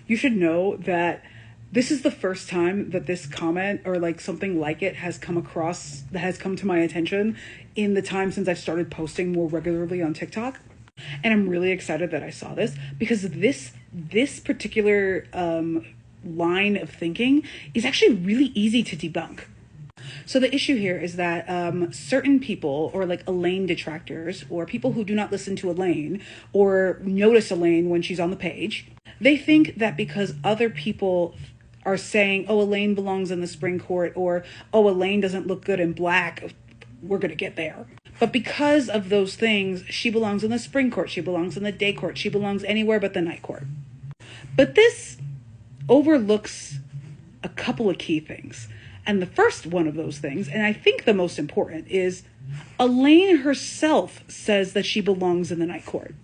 You should know that this is the first time that this comment or like something like it has come to my attention in the time since I've started posting more regularly on TikTok. And I'm really excited that I saw this, because this particular line of thinking is actually really easy to debunk. So the issue here is that certain people, or like Elain detractors, or people who do not listen to Elain or notice Elain when she's on the page, they think that because other people are saying, oh, Elain belongs in the spring court, or oh, Elain doesn't look good in black, we're going to get there. But because of those things, she belongs in the spring court, she belongs in the day court, she belongs anywhere but the night court. But this overlooks a couple of key things. And the first one of those things, and I think the most important, is Elain herself says that she belongs in the night court.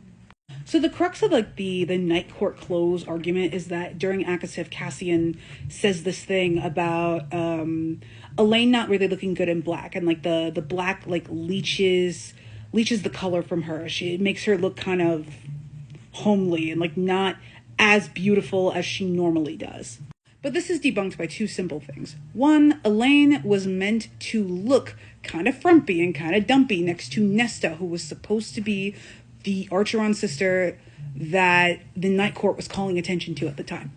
So the crux of like the night court close argument is that during Akasif, Cassian says this thing about Elain not really looking good in black, and like the black like leeches the color from her. It makes her look kind of homely and like not as beautiful as she normally does. But this is debunked by two simple things. One, Elain was meant to look kind of frumpy and kind of dumpy next to Nesta, who was supposed to be the Archeron sister that the Night Court was calling attention to at the time.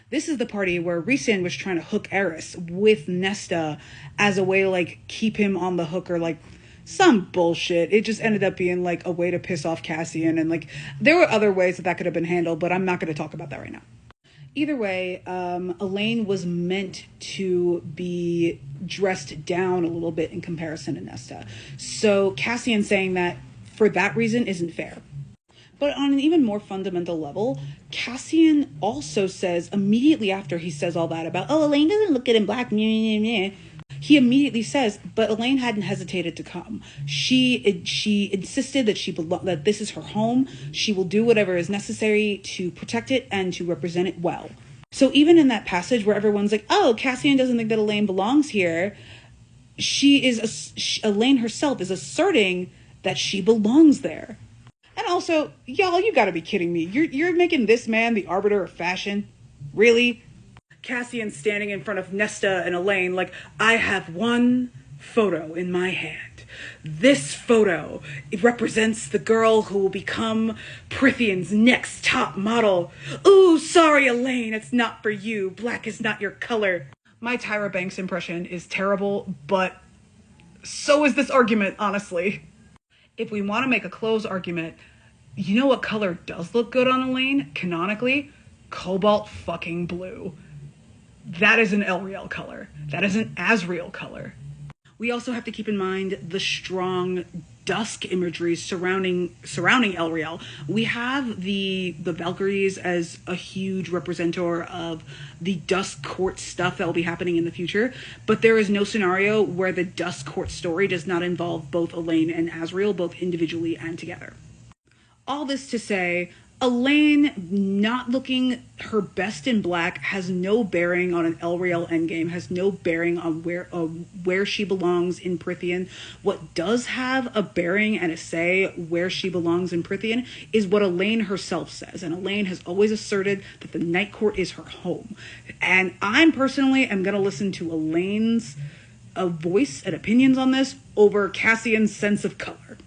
This is the party where Rhysand was trying to hook Eris with Nesta as a way to like keep him on the hook, or like some bullshit. It just ended up being like a way to piss off Cassian, and like there were other ways that could have been handled, but I'm not going to talk about that right now. Either way, Elain was meant to be dressed down a little bit in comparison to Nesta. So Cassian saying that for that reason isn't fair. But on an even more fundamental level, Cassian also says, immediately after he says all that about, oh, Elain doesn't look good in black, he immediately says, but Elain hadn't hesitated to come. She insisted that that this is her home. She will do whatever is necessary to protect it and to represent it well. So even in that passage where everyone's like, oh, Cassian doesn't think that Elain belongs here, Elain herself is asserting that she belongs there. And also, y'all, you gotta be kidding me. You're making this man the arbiter of fashion? Really? Cassian standing in front of Nesta and Elain like, I have one photo in my hand. This photo, it represents the girl who will become Prythian's next top model. Ooh, sorry, Elain, it's not for you. Black is not your color. My Tyra Banks impression is terrible, but so is this argument, honestly. If we want to make a close argument, you know what color does look good on Elain, canonically? Cobalt fucking blue. That is an Elriel color. That is an Asriel color. We also have to keep in mind the strong dusk imagery surrounding Elriel. We have the Valkyries as a huge representator of the Dusk Court stuff that will be happening in the future, but there is no scenario where the Dusk Court story does not involve both Elain and Asriel, both individually and together. All this to say, Elain not looking her best in black has no bearing on an Elriel endgame, has no bearing on where she belongs in Prythian. What does have a bearing and a say where she belongs in Prythian is what Elain herself says. And Elain has always asserted that the Night Court is her home. And I'm personally am going to listen to Elain's voice and opinions on this over Cassian's sense of color.